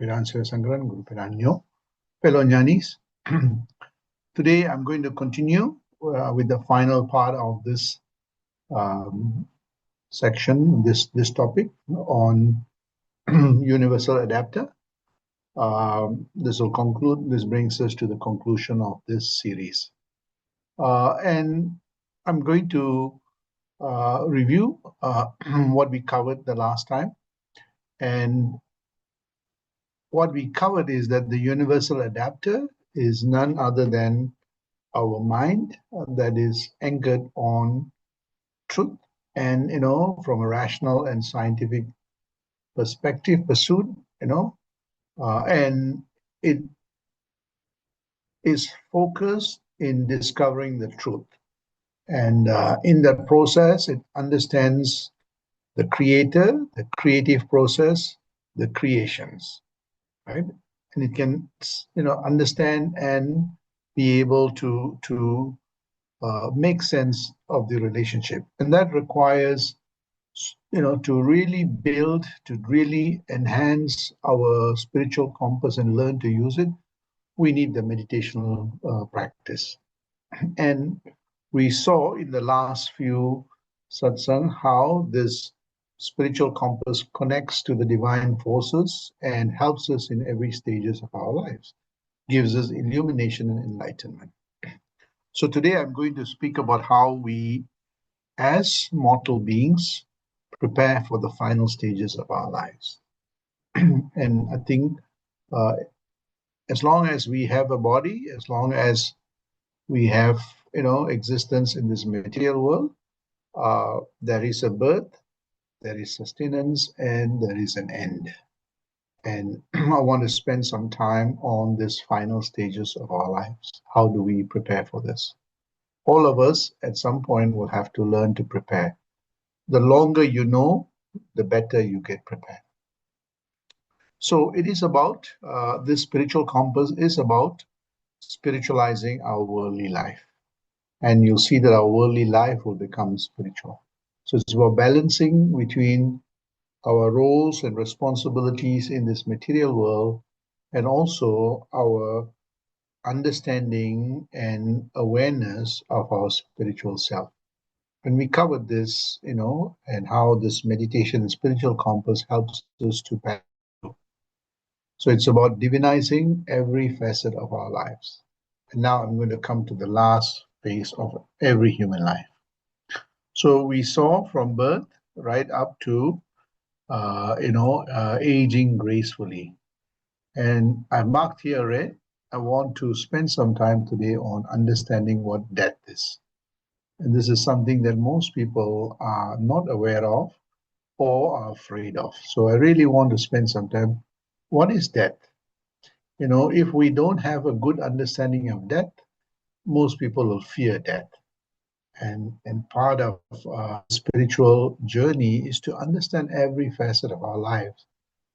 Peran Sangran, Guru Peranyo, fellow Jnanis. Today I'm going to continue with the final part of this section, this topic on universal adapter. This will conclude. This brings us to the conclusion of this series, and I'm going to review what we covered the last time. And what we covered is that the universal adapter is none other than our mind that is anchored on truth and, from a rational and scientific perspective pursued, and it is focused in discovering the truth. And in that process, it understands the creator, the creative process, the creations, right? And it can, understand and be able to make sense of the relationship. And that requires, to really build, to really enhance our spiritual compass and learn to use it, we need the meditational practice. And we saw in the last few satsang how this spiritual compass connects to the divine forces and helps us in every stages of our lives, gives us illumination and enlightenment. So today I'm going to speak about how we, as mortal beings, prepare for the final stages of our lives. And I think as long as we have a body, as long as we have, existence in this material world, there is a birth, there is sustenance, and there is an end. And I want to spend some time on this final stages of our lives. How do we prepare for this? All of us at some point will have to learn to prepare. The longer you know, the better you get prepared. So it is about, this spiritual compass is about spiritualizing our worldly life. And you'll see that our worldly life will become spiritual. So it's about balancing between our roles and responsibilities in this material world and also our understanding and awareness of our spiritual self. And we covered this, and how this meditation and spiritual compass helps us to pass through. So it's about divinizing every facet of our lives. And now I'm going to come to the last phase of every human life. So we saw from birth right up to, aging gracefully. And I marked here red. I want to spend some time today on understanding what death is. And this is something that most people are not aware of or are afraid of. So I really want to spend some time. What is death? If we don't have a good understanding of death, most people will fear death. And part of spiritual journey is to understand every facet of our lives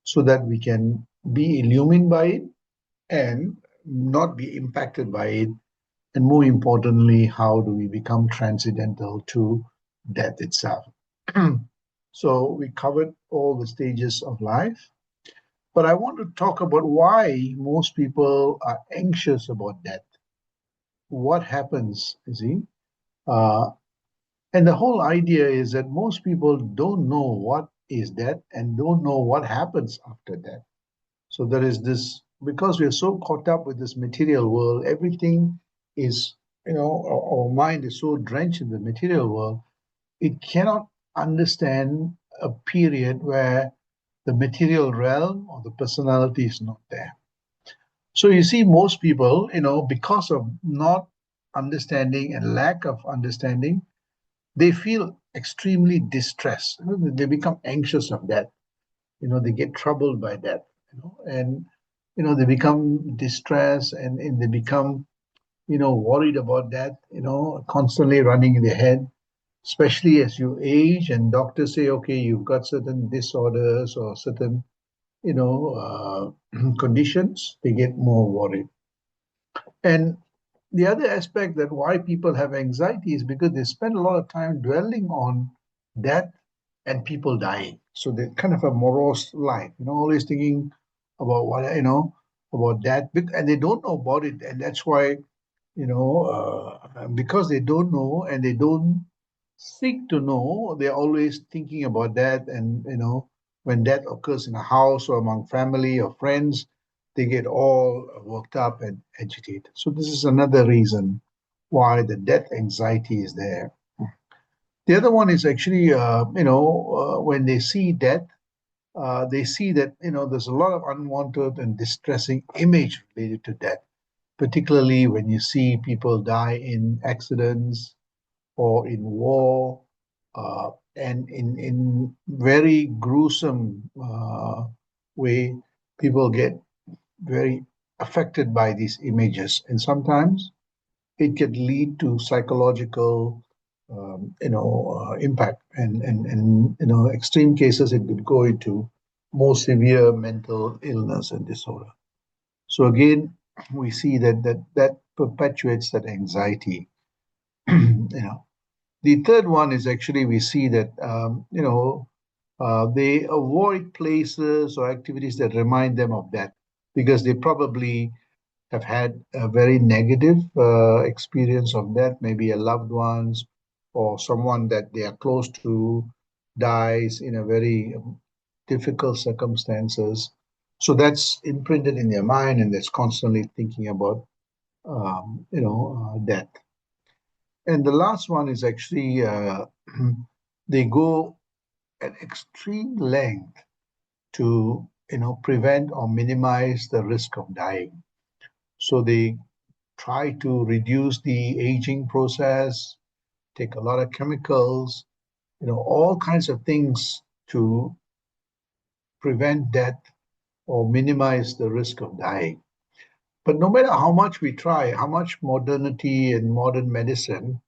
so that we can be illumined by it and not be impacted by it. And more importantly, how do we become transcendental to death itself? So we covered all the stages of life. But I want to talk about why most people are anxious about death. What happens, you see? And the whole idea is that most people don't know what is death and don't know what happens after death. So there is this, because we are so caught up with this material world, everything is, our mind is so drenched in the material world, it cannot understand a period where the material realm or the personality is not there. So you see, most people, because of not understanding and lack of understanding, they feel extremely distressed. They become anxious of death. They get troubled by death. And they become distressed and they become, worried about death. Constantly running in their head, especially as you age and doctors say, okay, you've got certain disorders or certain, conditions. They get more worried. And the other aspect that why people have anxiety is because they spend a lot of time dwelling on death and people dying. So they're kind of a morose life, always thinking, about what, about that, and they don't know about it, and that's why, because they don't know and they don't seek to know, they're always thinking about that. And, when that occurs in a house or among family or friends, they get all worked up and agitated. So this is another reason why the death anxiety is there. The other one is actually, when they see death, they see that, there's a lot of unwanted and distressing image related to death, particularly when you see people die in accidents or in war, and in very gruesome way, people get very affected by these images, and sometimes it can lead to psychological, impact, and extreme cases it could go into more severe mental illness and disorder. So again, we see that perpetuates that anxiety. The third one is actually we see that they avoid places or activities that remind them of that, because they probably have had a very negative experience of that. Maybe a loved ones or someone that they are close to dies in a very difficult circumstances. So that's imprinted in their mind, and that's constantly thinking about death. And the last one is actually they go at extreme length to prevent or minimize the risk of dying. So they try to reduce the aging process, take a lot of chemicals, all kinds of things to prevent death or minimize the risk of dying. But no matter how much we try, how much modernity and modern medicine,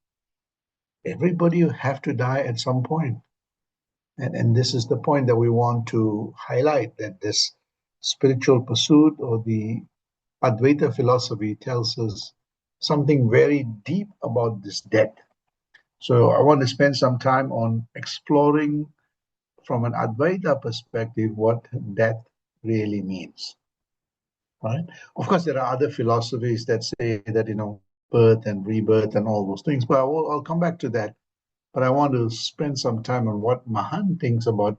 everybody will have to die at some point. And this is the point that we want to highlight, that this spiritual pursuit or the Advaita philosophy tells us something very deep about this death. So I want to spend some time on exploring from an Advaita perspective what death really means. Right? Of course, there are other philosophies that say that, birth and rebirth and all those things, but I'll come back to that. But I want to spend some time on what Mahan thinks about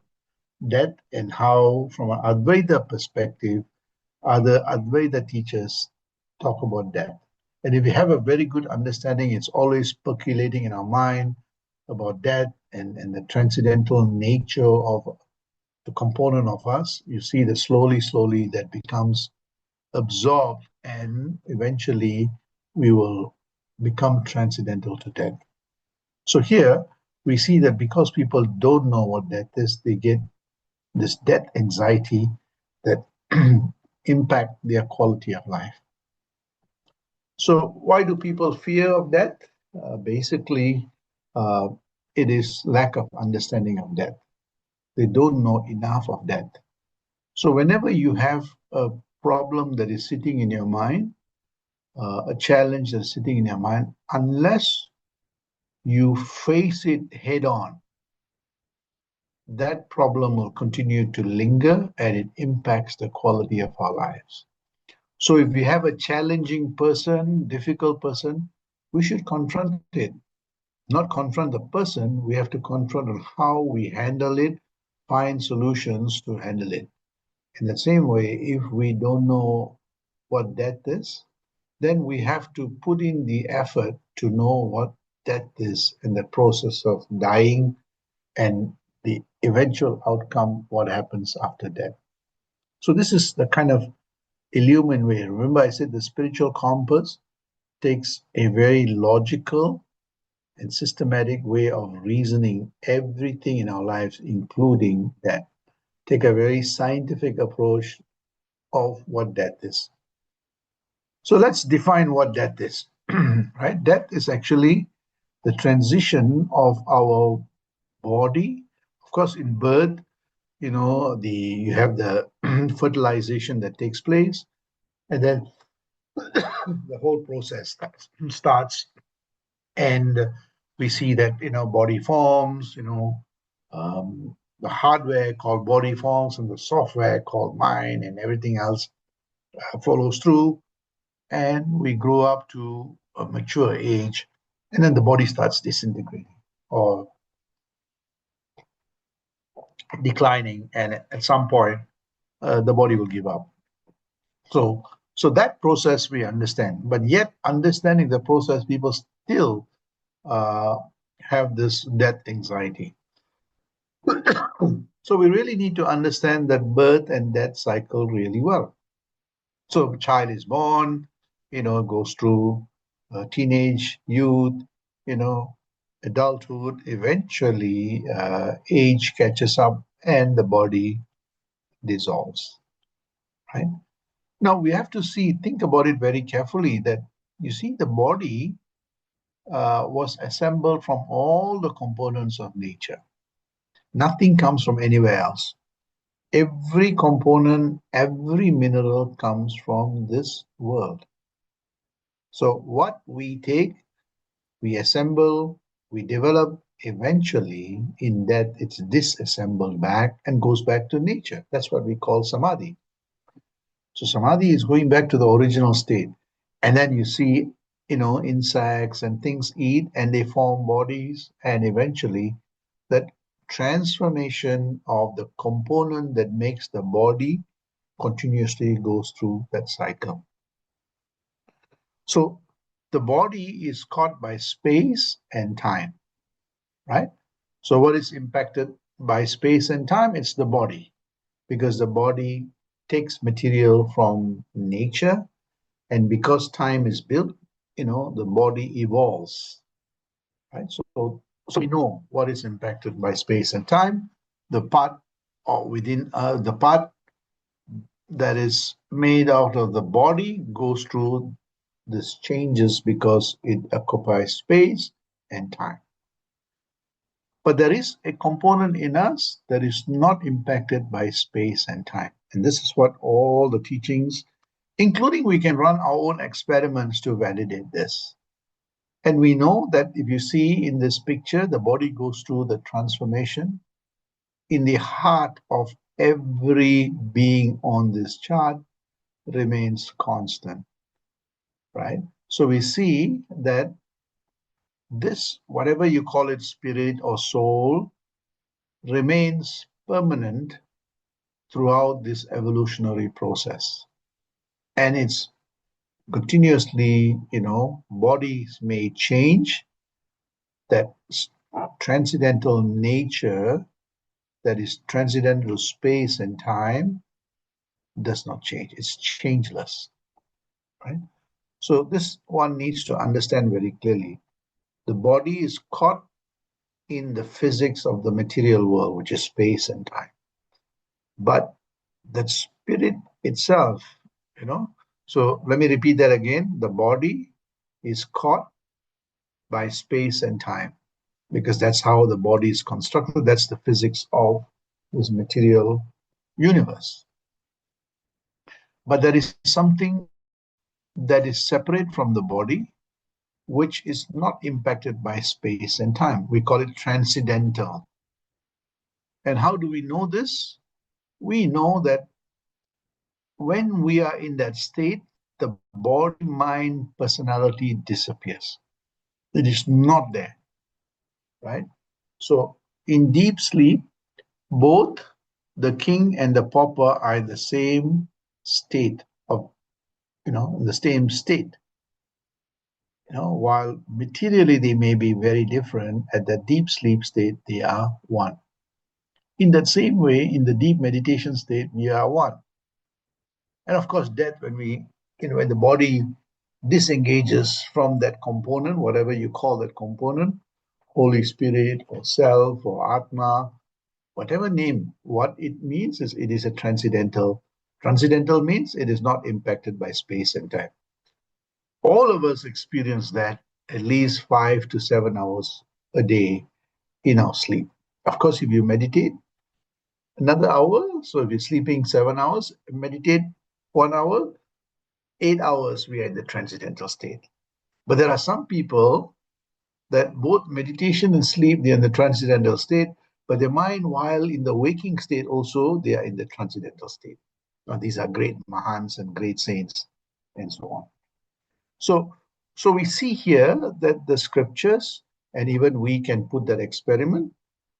death and how, from an Advaita perspective, other Advaita teachers talk about death. And if we have a very good understanding, it's always percolating in our mind about death and the transcendental nature of the component of us. You see that slowly that becomes absorbed, and eventually we will become transcendental to death. So here we see that because people don't know what death is, they get this death anxiety that impact their quality of life. So why do people fear of death? Basically, uh, it is lack of understanding of death. They don't know enough of death. So whenever you have a problem that is sitting in your mind, a challenge that's sitting in your mind, unless you face it head on, that problem will continue to linger and it impacts the quality of our lives. So if we have a challenging person, difficult person, we should confront it. Not confront the person, we have to confront on how we handle it, find solutions to handle it. In the same way, if we don't know what death is, then we have to put in the effort to know what death is in the process of dying and the eventual outcome, what happens after death. So this is the kind of illumined way. Remember, I said the spiritual compass takes a very logical and systematic way of reasoning everything in our lives, including death. Take a very scientific approach of what death is. So let's define what death is. Right? Death is actually the transition of our body. Of course, in birth, you have the fertilization that takes place, and then the whole process starts, and we see that body forms, um, the hardware called body forms and the software called mind, and everything else follows through, and we grow up to a mature age, and then the body starts disintegrating or declining, and at some point the body will give up. So, so that process we understand, but yet understanding the process, people still uh, have this death anxiety. So we really need to understand that birth and death cycle really well. So a child is born, goes through teenage, youth, you know, adulthood. Eventually, age catches up and the body dissolves. Right now, we have to think about it very carefully. That you see, the body was assembled from all the components of nature. Nothing comes from anywhere else. Every component, every mineral comes from this world. So what we take, we assemble, we develop, eventually in that it's disassembled back and goes back to nature. That's what we call samadhi. So samadhi is going back to the original state. And then you see, insects and things eat and they form bodies, and eventually that transformation of the component that makes the body continuously goes through that cycle. So the body is caught by space and time, right? So what is impacted by space and time? It's the body, because the body takes material from nature, and because time is built, the body evolves, right? So we know what is impacted by space and time. The part or within the part that is made out of the body goes through these changes because it occupies space and time. But there is a component in us that is not impacted by space and time. And this is what all the teachings, including we can run our own experiments to validate this. And we know that if you see in this picture, the body goes through the transformation. In the heart of every being on this chart remains constant, right? So we see that this, whatever you call it, spirit or soul, remains permanent throughout this evolutionary process. And it's continuously, bodies may change, that transcendental nature that is transcendental space and time does not change. It's changeless, right? So this one needs to understand very clearly. The body is caught in the physics of the material world, which is space and time. But that spirit itself, so let me repeat that again. The body is caught by space and time, because that's how the body is constructed. That's the physics of this material universe. But there is something that is separate from the body, which is not impacted by space and time. We call it transcendental. And how do we know this? We know that when we are in that state, the body, mind, personality disappears. It is not there, right? So in deep sleep, both the king and the pauper are in the same state of, in the same state. While materially they may be very different, at the deep sleep state, they are one. In that same way, in the deep meditation state, we are one. And of course, death, when the body disengages from that component, whatever you call that component, Holy Spirit or self or Atma, whatever name, what it means is it is a transcendental. Transcendental means it is not impacted by space and time. All of us experience that at least 5 to 7 hours a day in our sleep. Of course, if you meditate another hour, so if you're sleeping 7 hours, meditate 1 hour, 8 hours, we are in the transcendental state. But there are some people that both meditation and sleep, they're in the transcendental state, But the mind, while in the waking state also, they are in the transcendental state. Now, these are great Mahans and great saints and so on. So, so we see here that the scriptures, and even we can put that experiment,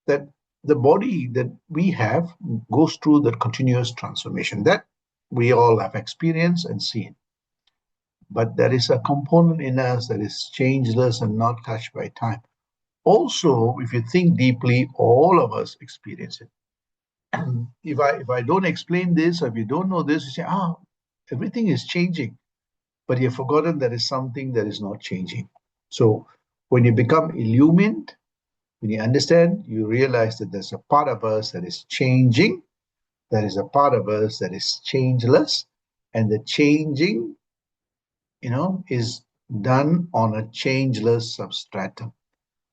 that the body that we have goes through that continuous transformation that we all have experienced and seen. But there is a component in us that is changeless and not touched by time. Also, if you think deeply, all of us experience it. If I don't explain this, or if you don't know this, you say, everything is changing. But you've forgotten there is something that is not changing. So when you become illumined, when you understand, you realize that there's a part of us that is changing, there is a part of us that is changeless, and the changing, is done on a changeless substratum.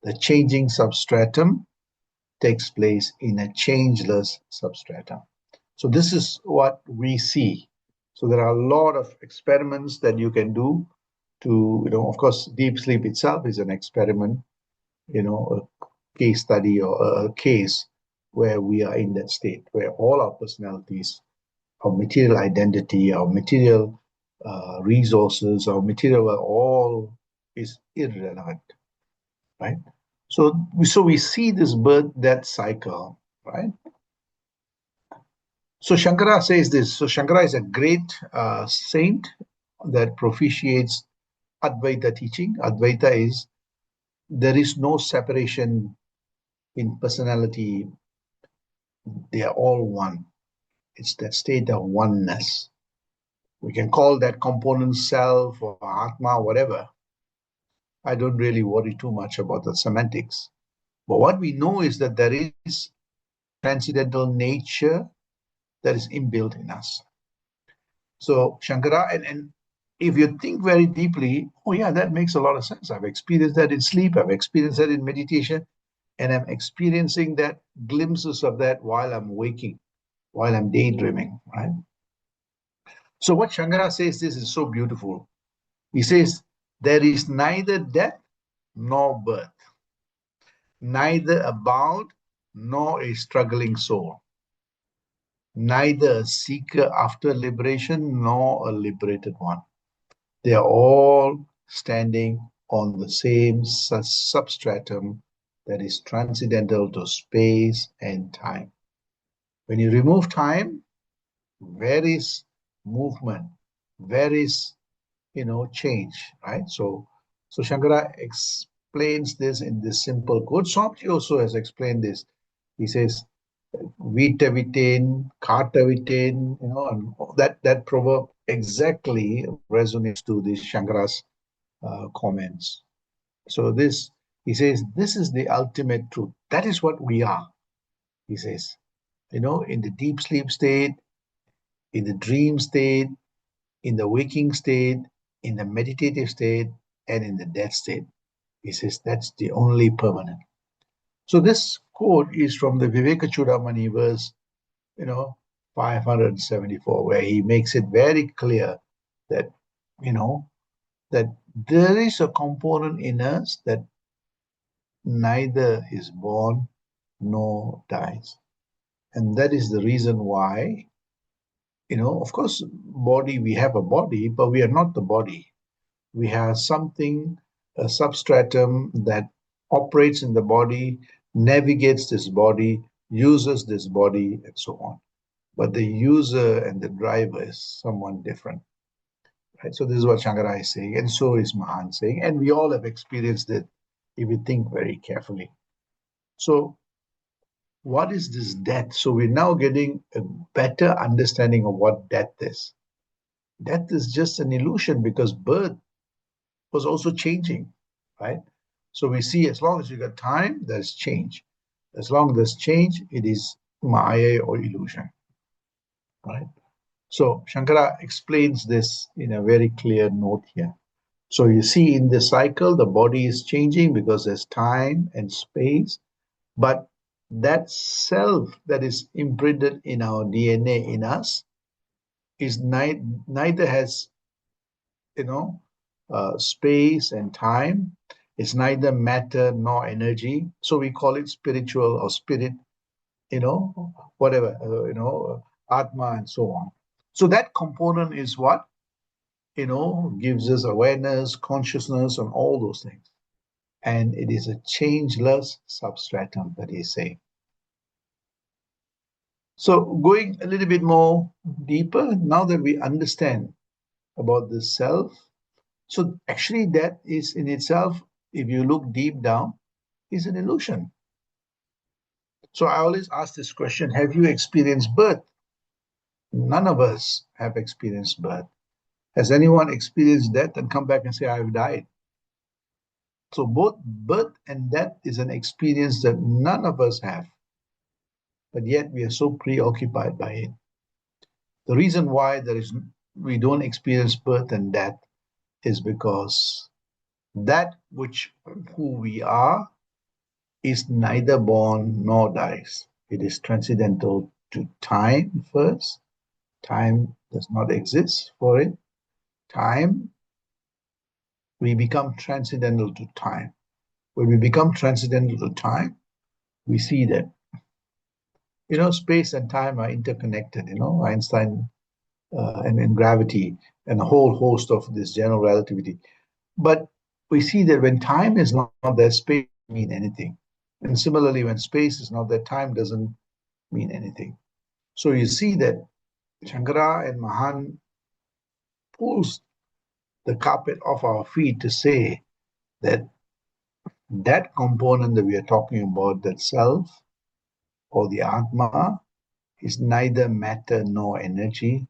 The changing substratum takes place in a changeless substratum. So this is what we see. So there are a lot of experiments that you can do to, of course, deep sleep itself is an experiment, a case study or a case where we are in that state, where all our personalities, our material identity, our material resources, our material all is irrelevant, right? So we see this birth death cycle, right? So Shankara says this. So Shankara is a great saint that propitiates Advaita teaching. Advaita is there is no separation in personality. They are all one. It's that state of oneness. We can call that component self or Atma, whatever. I don't really worry too much about the semantics. But what we know is that there is transcendental nature that is inbuilt in us. So Shankara, and if you think very deeply, oh yeah, that makes a lot of sense. I've experienced that in sleep, I've experienced that in meditation, and I'm experiencing that glimpses of that while I'm waking, while I'm daydreaming, right? So what Shankara says, this is so beautiful. He says, there is neither death nor birth, neither a bound nor a struggling soul, neither a seeker after liberation nor a liberated one. They are all standing on the same substratum that is transcendental to space and time. When you remove time, where is movement? Where is, change, right? So Shankara explains this in this simple quote. Swamiji also has explained this. He says, vita vitain, kata vitain, and that proverb exactly resonates to this Shankara's comments. So he says, this is the ultimate truth. That is what we are, he says. In the deep sleep state, in the dream state, in the waking state, in the meditative state, and in the death state. He says that's the only permanent. So this quote is from the Viveka Chudamani verse, 574, where he makes it very clear that, that there is a component in us that neither is born nor dies. And that is the reason why, of course, we have a body, but we are not the body. We have something, a substratum that operates in the body, navigates this body, uses this body, and so on. But the user and the driver is someone different. Right? So this is what Shankara is saying, and so is Mahan saying, and we all have experienced it if we think very carefully. So what is this death? So we're now getting a better understanding of what death is. Death is just an illusion because birth was also changing, right? So we see as long as you got time, there's change. As long as there's change, it is Maya or illusion, right? So Shankara explains this in a very clear note here. So you see in the cycle, the body is changing because there's time and space, but that self that is imprinted in our DNA in us is neither has, space and time. It's neither matter nor energy. So we call it spiritual or spirit whatever, Atma and so on. So that component is what, gives us awareness, consciousness, and all those things. And it is a changeless substratum that he's saying. So going a little bit more deeper, now that we understand about the self, so actually that is in itself, if you look deep down, is an illusion. So I always ask this question, have you experienced birth? None of us have experienced birth. Has anyone experienced death and come back and say, I've died? So both birth and death is an experience that none of us have, but yet we are so preoccupied by it. The reason why we don't experience birth and death is because that who we are is neither born nor dies. It is transcendental to time first. Time does not exist for it. Time, we become transcendental to time. When we become transcendental to time, we see that, space and time are interconnected, Einstein and gravity and a whole host of this general relativity. But we see that when time is not there, space doesn't mean anything. And similarly, when space is not there, time doesn't mean anything. So you see that Shankara and Mahan pulls the carpet off our feet to say that that component that we are talking about, that self or the Atma, is neither matter nor energy,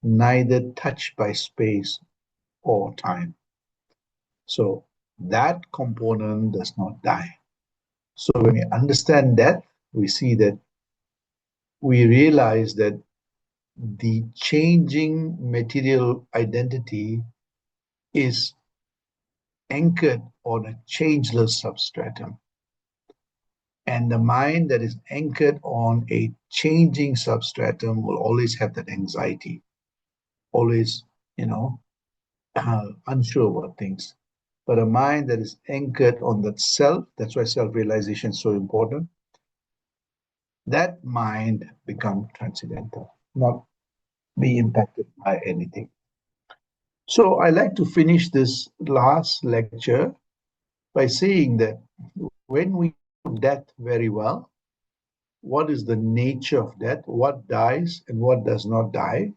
neither touched by space or time. So that component does not die. So when we understand that, we see that we realize that the changing material identity is anchored on a changeless substratum. And the mind that is anchored on a changing substratum will always have that anxiety, always, unsure about things. But a mind that is anchored on that self, that's why self-realization is so important, that mind becomes transcendental, not be impacted by anything. So I like to finish this last lecture by saying that when we know death very well, what is the nature of death, what dies and what does not die,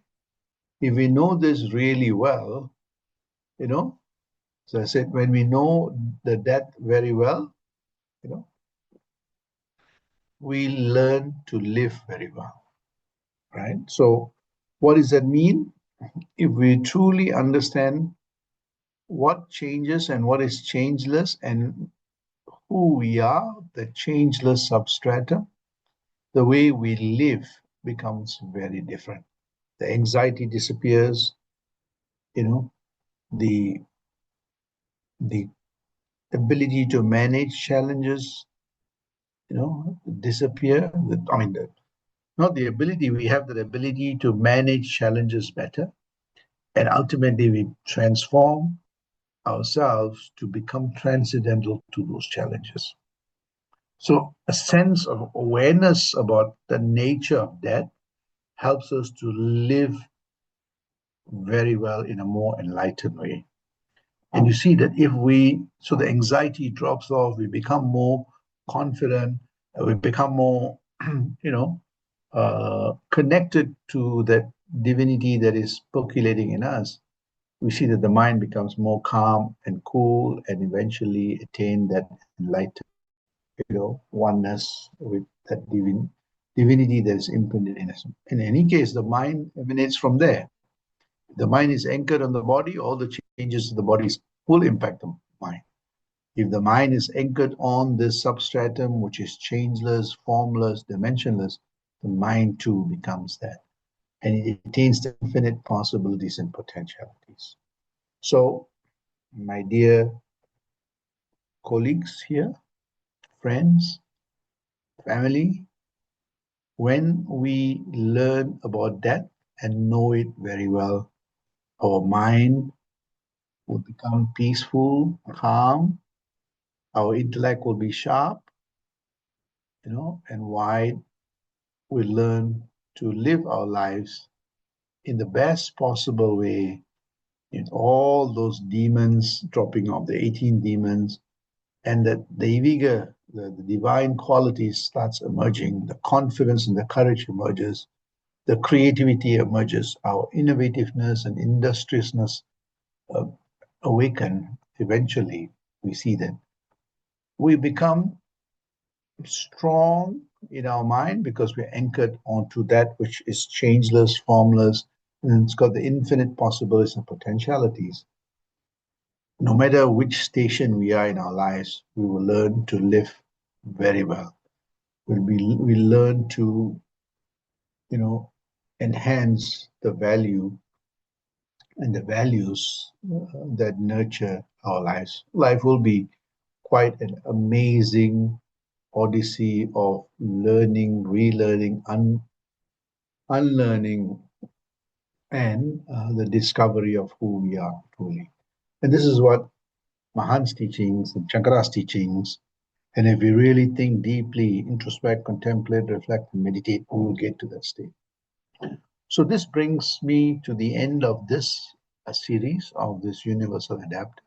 if we know this really well, so I said, when we know the death very well, we learn to live very well, right? So what does that mean? If we truly understand what changes and what is changeless and who we are, the changeless substratum, the way we live becomes very different. The anxiety disappears, the the ability to manage challenges, disappear. Not the ability, we have the ability to manage challenges better. And ultimately, we transform ourselves to become transcendental to those challenges. So a sense of awareness about the nature of death helps us to live very well in a more enlightened way. And you see that so the anxiety drops off, we become more confident, we become more, connected to that divinity that is percolating in us. We see that the mind becomes more calm and cool and eventually attain that enlightened, oneness with that divinity that is imprinted in us. In any case, the mind emanates from there. The mind is anchored on the body, all the changes of the body will impact the mind. If the mind is anchored on this substratum, which is changeless, formless, dimensionless, the mind too becomes that. And it attains the infinite possibilities and potentialities. So, my dear colleagues here, friends, family, when we learn about death and know it very well, our mind will become peaceful, calm, our intellect will be sharp, and wide, we learn to live our lives in the best possible way, in all those demons dropping off, the 18 demons, and that the divine qualities starts emerging, the confidence and the courage emerges, the creativity emerges, our innovativeness and industriousness uh, awaken. Eventually, we see that we become strong in our mind because we're anchored onto that which is changeless, formless, and it's got the infinite possibilities and potentialities. No matter which station we are in our lives, we will learn to live very well. We learn to, you know, enhance the value and the values that nurture our lives. Life will be quite an amazing odyssey of learning, relearning, unlearning, and the discovery of who we are truly. And this is what Mahan's teachings and Shankara's teachings. And if we really think deeply, introspect, contemplate, reflect, and meditate, we will get to that state. So this brings me to the end of this series of this Universal Adapt.